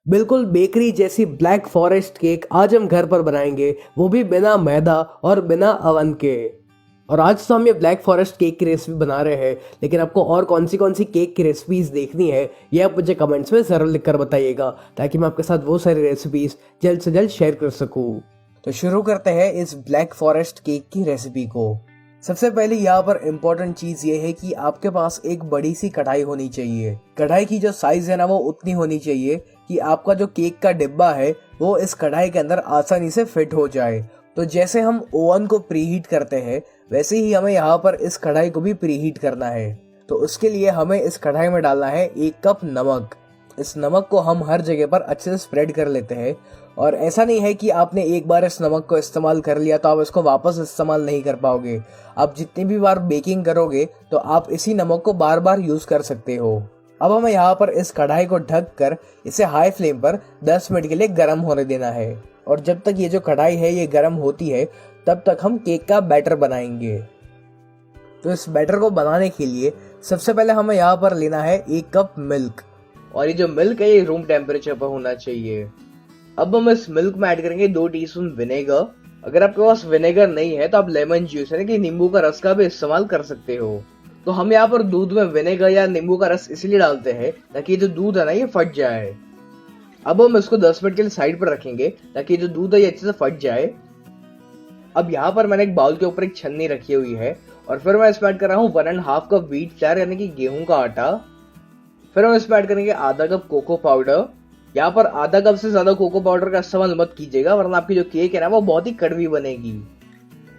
बिल्कुल बेकरी जैसी black forest cake आज हम घर पर बनाएंगे, वो भी बिना मैदा और बिना अवन के। और आज तो हम ये ब्लैक फॉरेस्ट केक की रेसिपी बना रहे हैं, लेकिन आपको और कौन सी केक की रेसिपीज देखनी है ये आप मुझे कमेंट्स में ज़रूर लिख कर बताइएगा, ताकि मैं आपके साथ वो सारी रेसिपीज जल्द से जल्द शेयर कर सकूँ। तो शुरू करते हैं इस ब्लैक फॉरेस्ट केक की रेसिपी को। सबसे पहले यहाँ पर इम्पोर्टेंट चीज ये है कि आपके पास एक बड़ी सी कढ़ाई होनी चाहिए। कढ़ाई की जो साइज है ना वो उतनी होनी चाहिए कि आपका जो केक का डिब्बा है वो इस कढ़ाई के अंदर आसानी से फिट हो जाए। तो जैसे हम ओवन को प्रीहीट करते हैं वैसे ही हमें यहाँ पर इस कढ़ाई को भी प्रीहीट करना है। तो उसके लिए हमें इस कढ़ाई में डालना है 1 कप नमक। इस नमक को हम हर जगह पर अच्छे से स्प्रेड कर लेते हैं। और ऐसा नहीं है कि आपने एक बार इस नमक को इस्तेमाल कर लिया तो आप इसको वापस इस्तेमाल नहीं कर पाओगे। आप जितनी भी बार बेकिंग करोगे तो आप इसी नमक को बार बार यूज कर सकते हो। अब हमें यहाँ पर इस कढ़ाई को ढक कर इसे हाई फ्लेम पर 10 मिनट के लिए गर्म होने देना है। और जब तक ये जो कढ़ाई है ये गर्म होती है तब तक हम केक का बैटर बनाएंगे। तो इस बैटर को बनाने के लिए सबसे पहले हमें यहाँ पर लेना है 1 कप मिल्क। और ये जो मिल्क है ये रूम टेम्परेचर पर होना चाहिए। अब हम इस मिल्क में ऐड करेंगे 2 टीस्पून विनेगर। अगर आपके पास विनेगर नहीं है तो आप लेमन जूस यानी कि नींबू का रस का भी इस्तेमाल कर सकते हो। तो हम यहाँ पर दूध में विनेगर या नींबू का रस इसलिए डालते हैं ताकि जो दूध है ना ये फट जाए। अब हम इसको 10 मिनट के लिए साइड पर रखेंगे ताकि जो दूध है ये अच्छे से फट जाए। अब यहाँ पर मैंने एक बाउल के ऊपर एक छन्नी रखी हुई है और फिर मैं इसमें ऐड कर रहा हूँ 1.5 कप व्हीट फ्लावर यानी कि गेहूं का आटा। फिर हम इसमें ऐड करेंगे आधा कप कोको पाउडर। यहाँ पर आधा कप से ज्यादा कोको पाउडर का इस्तेमाल मत कीजिएगा वरना आपकी जो केक है ना वो बहुत ही कड़वी बनेगी।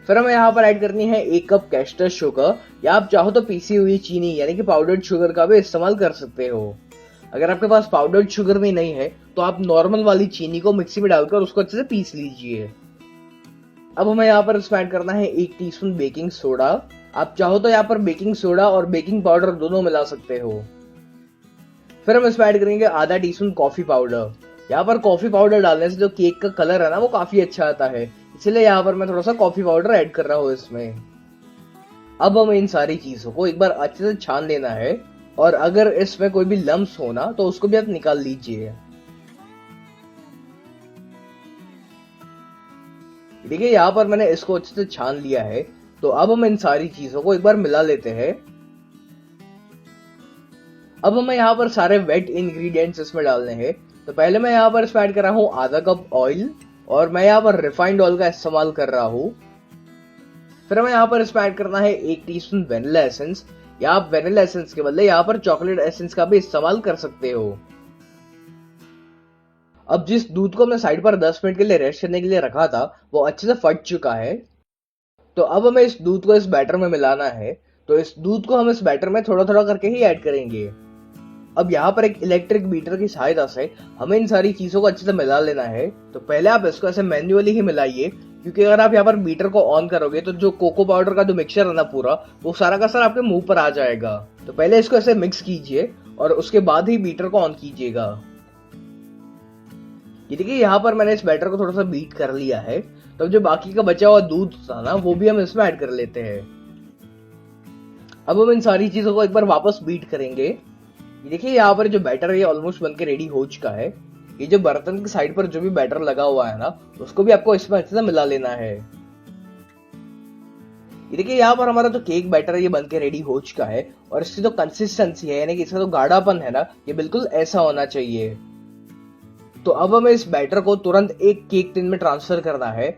फिर हमें यहाँ पर ऐड करनी है 1 कप कैस्टर शुगर, या आप चाहो तो पीसी हुई चीनी यानी कि पाउडर्ड शुगर का भी इस्तेमाल कर सकते हो। अगर आपके पास पाउडर्ड शुगर भी नहीं है तो आप नॉर्मल वाली चीनी को मिक्सी में डालकर उसको अच्छे से पीस लीजिए। अब हमें यहाँ पर इसमें ऐड करना है 1 टीस्पून बेकिंग सोडा। आप चाहो तो यहाँ पर बेकिंग सोडा और बेकिंग पाउडर दोनों मिला सकते हो। फिर हम इसमें ऐड करेंगे आधा टीस्पून कॉफी पाउडर। यहाँ पर कॉफी पाउडर डालने से जो केक का कलर है ना वो काफी अच्छा आता है, इसलिए यहाँ पर मैं थोड़ा सा कॉफी पाउडर ऐड कर रहा हूँ इसमें। अब हमें इन सारी चीजों को एक बार अच्छे से छान लेना है और अगर इसमें कोई भी लम्स हो ना तो उसको भी आप निकाल लीजिए। देखिए यहाँ पर मैंने इसको अच्छे से छान लिया है। तो अब हम इन सारी चीजों को एक बार मिला लेते हैं। अब हमें यहाँ पर सारे वेट इंग्रेडिएंट्स इसमें डालने हैं। तो पहले मैं यहाँ पर इसमें ऐड कर रहा हूँ आधा कप ऑयल और मैं यहाँ पर रिफाइंड ऑयल का इस्तेमाल कर रहा हूँ। फिर हमें यहाँ पर इसमें ऐड करना है 1 टीस्पून वेनिला एसेंस, या आप वेनिला एसेंस के बदले यहाँ पर चॉकलेट एसेंस का भी इस्तेमाल कर सकते हो। अब जिस दूध को हमने साइड पर 10 मिनट के लिए रेस्ट करने के लिए रखा था वो अच्छे से फट चुका है। तो अब हमें इस दूध को इस बैटर में मिलाना है। तो इस दूध को हम इस बैटर में थोड़ा थोड़ा करके ही ऐड करेंगे। अब यहाँ पर एक इलेक्ट्रिक बीटर की सहायता से हमें इन सारी चीजों को अच्छे से मिला लेना है। तो पहले आप इसको ऐसे मैन्युअली ही मिलाइए, क्योंकि अगर आप यहाँ पर बीटर को ऑन करोगे तो जो कोको पाउडर का जो मिक्सचर है ना पूरा वो सारा का सारा आपके मुंह पर आ जाएगा। तो पहले इसको ऐसे मिक्स कीजिए और उसके बाद ही बीटर को ऑन कीजिएगा। ये देखिए यहाँ पर मैंने इस बैटर को थोड़ा सा बीट कर लिया है। तो जो बाकी का बचा हुआ दूध था ना वो भी हम इसमें ऐड कर लेते हैं। अब हम इन सारी चीजों को एक बार वापस बीट करेंगे। ये देखिए यहाँ पर जो बैटर है ये ऑलमोस्ट बनके रेडी हो चुका है। ये जो बर्तन की साइड पर जो भी बैटर लगा हुआ है ना उसको भी आपको इसमें अच्छे से मिला लेना है। ये देखिए यहाँ पर हमारा जो केक बैटर है ये बनके रेडी हो चुका है और इसकी जो कंसिस्टेंसी है यानी कि इसका जो गाढ़ापन है ना ये बिल्कुल ऐसा होना चाहिए। तो अब हमें इस बैटर को तुरंत एक केक टिन में ट्रांसफर करना है।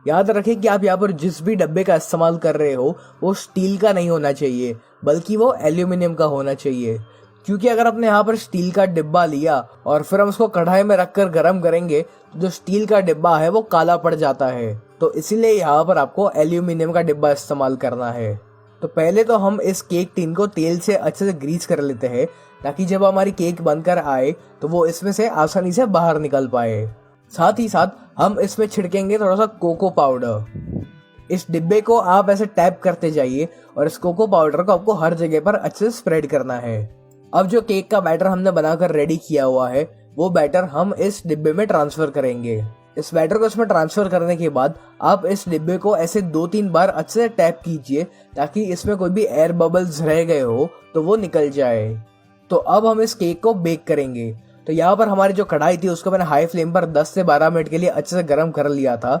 याद रखें कि आप यहाँ पर जिस भी डब्बे का इस्तेमाल कर रहे हो वो स्टील का नहीं होना चाहिए बल्कि वो एल्यूमिनियम का होना चाहिए, क्योंकि अगर आपने यहाँ पर स्टील का डिब्बा लिया और फिर हम उसको कढ़ाई में रखकर गर्म करेंगे तो जो स्टील का डिब्बा है वो काला पड़ जाता है। तो इसीलिए यहाँ पर आपको एल्यूमिनियम का डिब्बा इस्तेमाल करना है। तो पहले तो हम इस केक टिन को तेल से अच्छे से ग्रीस कर लेते हैं ताकि जब हमारी केक बनकर आए तो वो इसमें से आसानी से बाहर निकल पाए। साथ ही साथ हम इसमें छिड़केंगे थोड़ा सा कोको पाउडर। इस डिब्बे को आप ऐसे टैप करते जाइए और इस कोको पाउडर को आपको हर जगह पर अच्छे से स्प्रेड करना है। अब जो केक का बैटर हमने बनाकर रेडी किया हुआ है वो बैटर हम इस डिब्बे में ट्रांसफर करेंगे। इस बैटर को इसमें ट्रांसफर करने के बाद आप इस डिब्बे को ऐसे 2-3 बार अच्छे से टैप कीजिए ताकि इसमें कोई भी एयर बबल्स रह गए हो तो वो निकल जाए। तो अब हम इस केक को बेक करेंगे। तो यहाँ पर हमारी जो कढ़ाई थी उसको मैंने हाई फ्लेम पर 10 से 12 मिनट के लिए अच्छे से गर्म कर लिया था।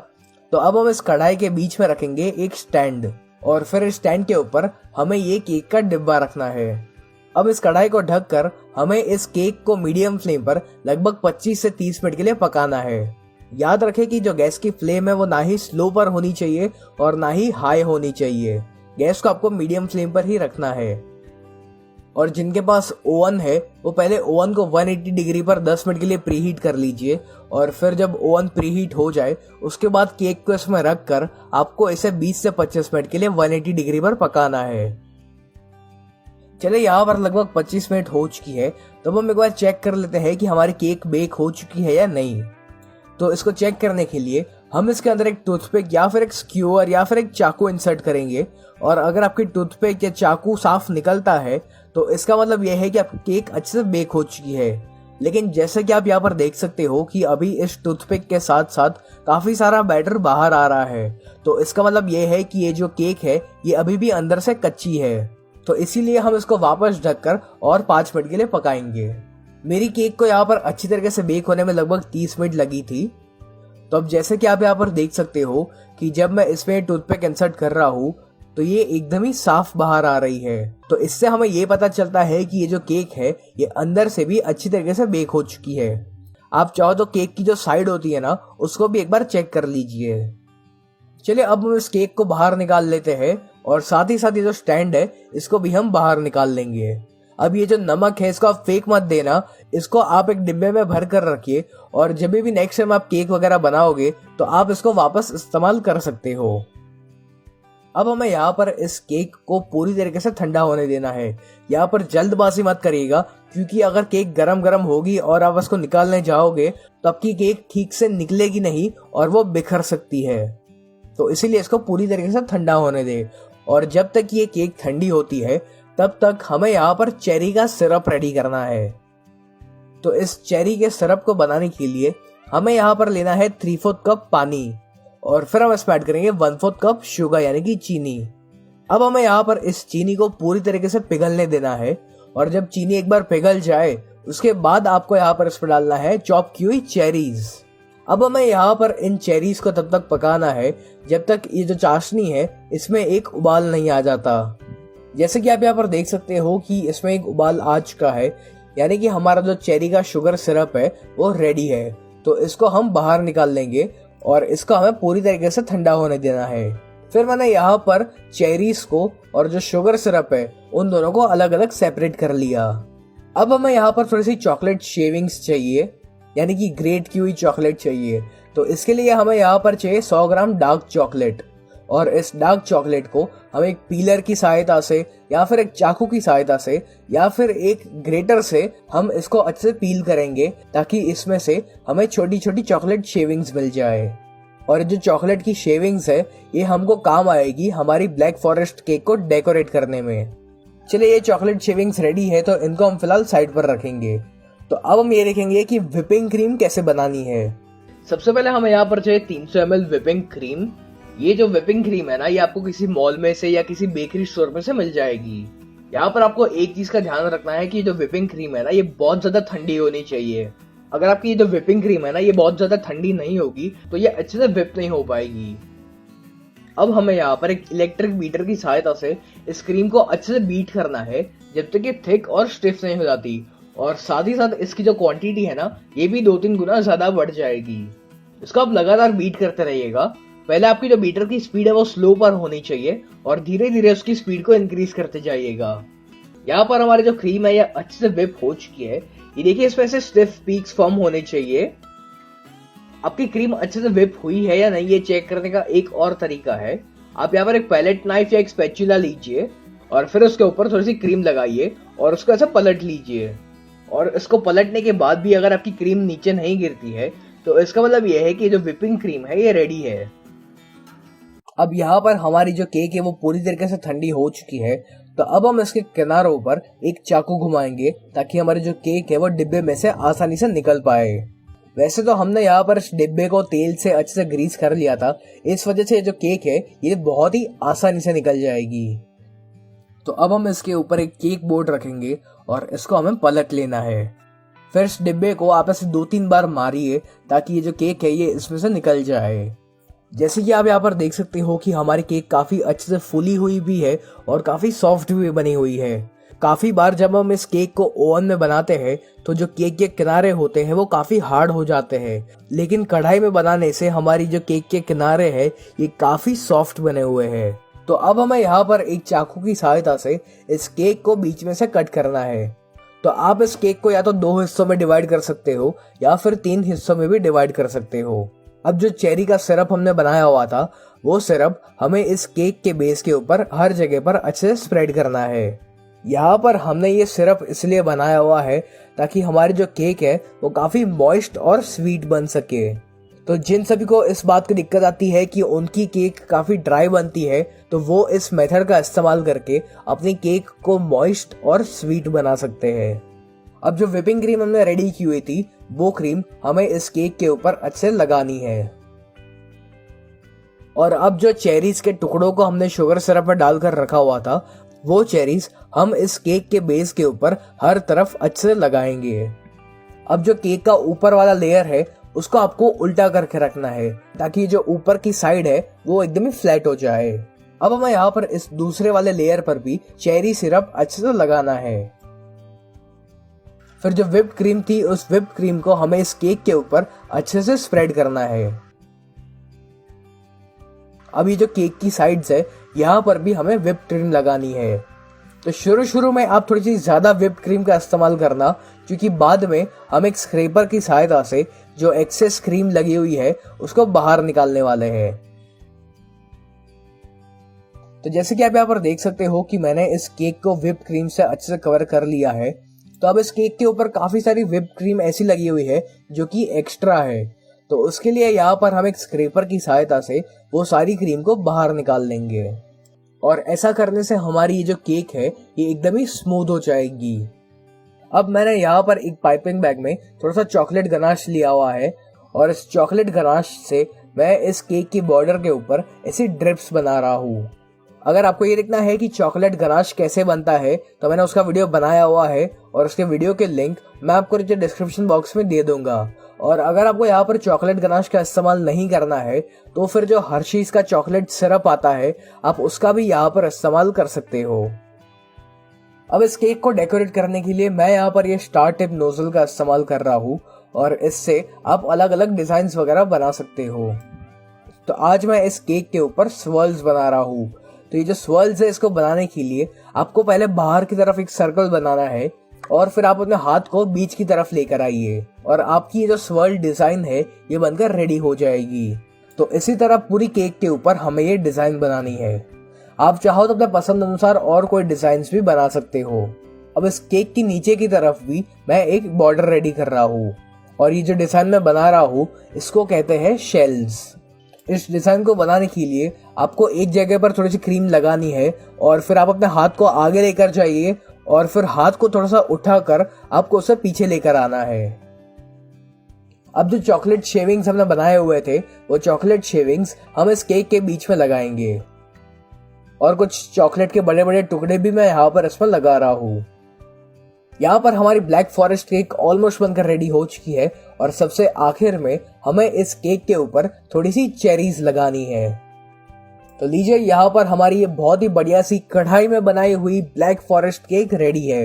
तो अब हम इस कढ़ाई के बीच में रखेंगे एक स्टैंड, और फिर इस स्टैंड के ऊपर हमें ये केक का डिब्बा रखना है। अब इस कढ़ाई को ढककर हमें इस केक को मीडियम फ्लेम पर लगभग 25 से 30 मिनट के लिए पकाना है। याद रखें कि जो गैस की फ्लेम है वो ना ही स्लो पर होनी चाहिए और ना ही हाई होनी चाहिए। गैस को आपको मीडियम फ्लेम पर ही रखना है। और जिनके पास ओवन है वो पहले ओवन को 180 डिग्री पर 10 मिनट के लिए प्रीहीट कर लीजिए, और फिर जब ओवन प्रीहीट हो जाए उसके बाद केक को इसमें रख कर आपको इसे 20 से 25 मिनट के लिए 180 डिग्री पर पकाना है। चलिए यहाँ पर लगभग 25 मिनट हो चुकी है, तो अब हम एक बार चेक कर लेते हैं कि हमारी केक बेक हो चुकी है या नहीं। तो इसको चेक करने के लिए हम इसके अंदर एक टूथपिक या फिर एक स्क्यूअर या फिर एक चाकू इंसर्ट करेंगे, और अगर आपकी टूथपिक या चाकू साफ निकलता है तो इसका मतलब यह है कि आपकी केक अच्छे से बेक हो चुकी है। लेकिन जैसे कि आप यहाँ पर देख सकते हो कि अभी इस टूथपिक के साथ साथ काफी सारा बैटर बाहर आ रहा है, तो इसका मतलब यह है कि ये जो केक है ये अभी भी अंदर से कच्ची है। तो इसीलिए हम इसको वापस ढककर और 5 मिनट के लिए पकाएंगे। मेरी केक को यहाँ पर अच्छी तरीके से बेक होने में लगभग 30 मिनट लगी थी। तो अब जैसे कि आप यहाँ पर देख सकते हो कि जब मैं इसमें टूथपिक इंसर्ट कर रहा हूँ तो ये एकदम ही साफ बाहर आ रही है। तो इससे हमें ये पता चलता है कि ये जो केक है ये अंदर से भी अच्छी तरीके से बेक हो चुकी है। आप चाहो तो केक की जो साइड होती है ना उसको भी एक बार चेक कर लीजिए। चलिए अब हम इस केक को बाहर निकाल लेते हैं, और साथ ही साथ ये जो स्टैंड है इसको भी हम बाहर निकाल लेंगे। अब ये जो नमक है इसको आप फेंक मत देना, इसको आप एक डिब्बे में भर कर रखिए, और जब भी नेक्स्ट टाइम आप केक वगैरह बनाओगे तो आप इसको वापस इस्तेमाल कर सकते हो। अब हमें यहाँ पर इस केक को पूरी तरीके से ठंडा होने देना है। यहाँ पर जल्दबाजी मत करिएगा, क्योंकि अगर केक गरम गरम होगी और आप उसको निकालने जाओगे तो आपकी केक ठीक से निकलेगी नहीं और वो बिखर सकती है। तो इसीलिए इसको पूरी तरीके से ठंडा होने दे। और जब तक ये केक ठंडी होती है तब तक हमें यहाँ पर चेरी का सिरप रेडी करना है। तो इस चेरी के सिरप को बनाने के लिए हमें यहाँ पर लेना है 3/4 कप पानी, और फिर हम इसमें ऐड करेंगे 1/4 कप शुगर यानी कि चीनी। अब हमें यहाँ पर इस चीनी को पूरी तरीके से पिघलने देना है, और जब चीनी एक बार पिघल जाए उसके बाद आपको यहाँ पर इसमें डालना है चॉप की हुई चेरीज। अब हमें यहाँ पर इन चेरीज को तब तक पकाना है जब तक ये जो चाशनी है इसमें एक उबाल नहीं आ जाता। जैसे कि आप यहाँ पर देख सकते हो कि इसमें एक उबाल आ चुका है, यानी कि हमारा जो चेरी का शुगर सिरप है वो रेडी है। तो इसको हम बाहर निकाल लेंगे और इसको हमें पूरी तरीके से ठंडा होने देना है। फिर मैंने यहाँ पर चेरीज को और जो शुगर सिरप है उन दोनों को अलग अलग सेपरेट कर लिया। अब हमें यहाँ पर थोड़ी सी चॉकलेट शेविंग्स चाहिए, यानी कि ग्रेट की हुई चॉकलेट चाहिए। तो इसके लिए हमें यहाँ पर चाहिए 100 ग्राम डार्क चॉकलेट, और इस डार्क चॉकलेट को हम एक पीलर की सहायता से या फिर एक चाकू की सहायता से या फिर एक ग्रेटर से हम इसको अच्छे से पील करेंगे, ताकि इसमें से हमें छोटी छोटी चॉकलेट शेविंग्स मिल जाए। और जो चॉकलेट की शेविंग्स है ये हमको काम आएगी हमारी ब्लैक फॉरेस्ट केक को डेकोरेट करने में। चलिए ये चॉकलेट शेविंग्स रेडी है, तो इनको हम फिलहाल साइड पर रखेंगे। तो अब हम ये देखेंगे कि व्हिपिंग क्रीम कैसे बनानी है। सबसे पहले हमें यहाँ पर चाहिए 300 ml व्हिपिंग क्रीम। ये जो व्हिपिंग क्रीम है ना ये आपको किसी मॉल में से या किसी बेकरी स्टोर में से मिल जाएगी। यहाँ पर आपको एक चीज का ध्यान रखना है कि जो व्हिपिंग क्रीम है ना ये बहुत ज्यादा ठंडी होनी चाहिए। अगर आपकी ये जो व्हिपिंग क्रीम है ना ये बहुत ज्यादा ठंडी नहीं होगी तो ये अच्छे से व्हिप नहीं हो पाएगी। अब हमें यहाँ पर एक इलेक्ट्रिक बीटर की सहायता से इस क्रीम को अच्छे से बीट करना है जब तक ये थिक और स्टिफ नहीं हो जाती, और साथ ही साथ इसकी जो क्वांटिटी है ना ये भी 2-3 गुना ज्यादा बढ़ जाएगी। इसको आप लगातार बीट करते रहिएगा। पहले आपकी जो बीटर की स्पीड है वो स्लो पर होनी चाहिए और धीरे धीरे उसकी स्पीड को इंक्रीज करते जाइएगा। यहाँ पर हमारी जो क्रीम है ये अच्छे से व्हिप हो चुकी है। ये देखिए इसमें से स्टिफ पीक्स फॉर्म होने चाहिए। आपकी क्रीम अच्छे से व्हिप हुई है या नहीं ये चेक करने का एक और तरीका है, आप यहाँ पर एक पैलेट नाइफ या एक स्पैचुला लीजिए और फिर उसके ऊपर थोड़ी सी क्रीम लगाइए और उसको ऐसा पलट लीजिए। और इसको पलटने के बाद भी अगर आपकी क्रीम नीचे नहीं गिरती है तो इसका मतलब यह है कि जो व्हिपिंग क्रीम है ये रेडी है। अब यहाँ पर हमारी जो केक है वो पूरी तरीके से ठंडी हो चुकी है, तो अब हम इसके किनारों पर एक चाकू घुमाएंगे ताकि हमारी जो केक है वो डिब्बे में से आसानी से निकल पाए। वैसे तो हमने यहाँ पर इस डिब्बे को तेल से अच्छे से ग्रीस कर लिया था, इस वजह से जो केक है ये बहुत ही आसानी से निकल जाएगी। तो अब हम इसके ऊपर एक केक बोर्ड रखेंगे और इसको हमें पलट लेना है। फिर इस डिब्बे को आप ऐसे 2-3 बार मारिए ताकि ये जो केक है ये इसमें से निकल जाए। जैसे कि आप यहाँ पर देख सकते हो कि हमारी केक काफ़ी अच्छे से फूली हुई भी है और काफ़ी सॉफ्ट भी बनी हुई है। काफ़ी बार जब हम इस केक को ओवन में बनाते हैं तो जो केक के किनारे होते हैं वो काफ़ी हार्ड हो जाते हैं, लेकिन कढ़ाई में बनाने से हमारी जो केक के किनारे हैं ये काफ़ी सॉफ्ट बने हुए हैं। तो अब हमें यहाँ पर एक चाकू की सहायता से इस केक को बीच में से कट करना है। तो आप इस केक को या तो 2 हिस्सों में डिवाइड कर सकते हो या फिर 3 हिस्सों में भी डिवाइड कर सकते हो। अब जो चेरी का सिरप हमने बनाया हुआ था वो सिरप हमें इस केक के बेस के ऊपर हर जगह पर अच्छे से स्प्रेड करना है। यहाँ पर हमने ये सिरप इसलिए बनाया हुआ है ताकि हमारी जो केक है वो काफ़ी मॉइस्ट और स्वीट बन सके। तो जिन सभी को इस बात की दिक्कत आती है कि उनकी केक काफ़ी ड्राई बनती है तो वो इस मेथड का इस्तेमाल करके अपनी केक को मॉइस्ट और स्वीट बना सकते हैं। अब जो व्हिपिंग क्रीम हमने रेडी की हुई थी वो क्रीम हमें इस केक के ऊपर अच्छे से लगानी है। और अब जो चेरीज के टुकड़ों को हमने शुगर सिरप में डालकर रखा हुआ था वो चेरीज हम इस केक के बेस के ऊपर हर तरफ अच्छे से लगाएंगे। अब जो केक का ऊपर वाला लेयर है उसको आपको उल्टा करके रखना है ताकि जो ऊपर की साइड है वो एकदम ही फ्लैट हो जाए। अब हमें यहाँ पर इस दूसरे वाले लेयर पर भी चेरी सिरप अच्छे से लगाना है। फिर जो व्हिप्ड क्रीम थी उस व्हिप्ड क्रीम को हमें इस केक के ऊपर अच्छे से स्प्रेड करना है। अब ये जो केक की साइड्स है यहाँ पर भी हमें व्हिप्ड क्रीम लगानी है। तो शुरू में आप थोड़ी सी ज्यादा व्हिप्ड क्रीम का इस्तेमाल करना, क्योंकि बाद में हम एक स्क्रैपर की सहायता से जो एक्सेस क्रीम लगी हुई है उसको बाहर निकालने वाले हैं। तो जैसे कि आप यहाँ पर देख सकते हो कि मैंने इस केक को व्हिप्ड क्रीम से अच्छे से कवर कर लिया है। तो अब इस केक के ऊपर काफी सारी व्हिप्ड क्रीम ऐसी लगी हुई है जो कि एक्स्ट्रा है। तो उसके लिए यहाँ पर हम एक स्क्रैपर की सहायता से वो सारी क्रीम को बाहर निकाल लेंगे और ऐसा करने से हमारी ये जो केक है ये एकदम ही स्मूथ हो जाएगी। अब मैंने यहाँ पर एक पाइपिंग बैग में थोड़ा सा चॉकलेट गनाश लिया हुआ है और इस चॉकलेट गनाश से मैं इस केक की बॉर्डर के ऊपर ऐसी ड्रिप्स बना रहा हूँ। अगर आपको ये देखना है कि चॉकलेट गनाश कैसे बनता है तो मैंने उसका वीडियो बनाया हुआ है और उसके वीडियो के लिंक मैं आपको नीचे डिस्क्रिप्शन बॉक्स में दे दूंगा। और अगर आपको यहाँ पर चॉकलेट गनाश का इस्तेमाल नहीं करना है तो फिर जो हर्शीज का चॉकलेट सिरप आता है आप उसका भी यहाँ पर इस्तेमाल कर सकते हो। अब इस केक को डेकोरेट करने के लिए मैं यहाँ पर ये स्टार टिप नोजल का इस्तेमाल कर रहा हूँ और इससे आप अलग अलग डिजाइन वगैरह बना सकते हो। तो आज मैं इस केक के ऊपर स्वर्ल्स बना रहा हूँ। तो ये जो स्वर्ल्स है इसको बनाने के लिए आपको पहले बाहर की तरफ एक सर्कल बनाना है और फिर आप अपने हाथ को बीच की तरफ लेकर आइए और आपकी ये जो स्वर्ल डिजाइन है ये बनकर रेडी हो जाएगी। तो इसी तरह पूरी केक के ऊपर हमें ये डिजाइन बनानी है। आप चाहो तो अपने पसंद अनुसार और कोई डिजाइन भी बना सकते हो। अब इस केक की नीचे की तरफ भी मैं एक बॉर्डर रेडी कर रहा हूँ और ये जो डिजाइन मैं बना रहा हूँ इसको कहते हैं शेल्स। इस डिजाइन को बनाने के लिए आपको एक जगह पर थोड़ी सी क्रीम लगानी है और फिर आप अपने हाथ को आगे लेकर जाइए और फिर हाथ को थोड़ा सा उठाकर आपको उसे पीछे लेकर आना है। अब जो चॉकलेट शेविंग्स हमने बनाए हुए थे वो चॉकलेट शेविंग्स हम इस केक के बीच में लगाएंगे और कुछ चॉकलेट के बड़े बड़े टुकड़े भी मैं यहाँ पर इसमें लगा रहा हूँ। यहाँ पर हमारी ब्लैक फॉरेस्ट केक ऑलमोस्ट बनकर रेडी हो चुकी है और सबसे आखिर में हमें इस केक के ऊपर थोड़ी सी चेरीज लगानी है। तो लीजिए यहाँ पर हमारी ये बहुत ही बढ़िया सी कढ़ाई में बनाई हुई ब्लैक फॉरेस्ट केक रेडी है।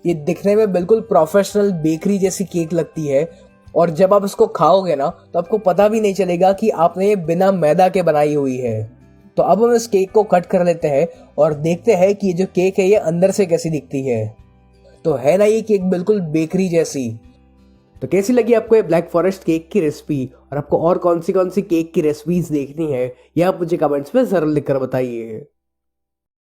ये दिखने में बिल्कुल प्रोफेशनल बेकरी जैसी केक लगती है और जब आप इसको खाओगे ना तो आपको पता भी नहीं चलेगा कि आपने ये बिना मैदा के बनाई हुई है। तो अब हम इस केक को कट कर लेते हैं और देखते हैं कि ये जो केक है ये अंदर से कैसी दिखती है। तो है ना ये केक बिल्कुल बेकरी जैसी। तो कैसी लगी आपको ये ब्लैक फॉरेस्ट केक की रेसिपी और आपको और कौन सी केक की रेसिपीज देखनी है ये आप मुझे कमेंट्स में जरूर लिखकर बताइए।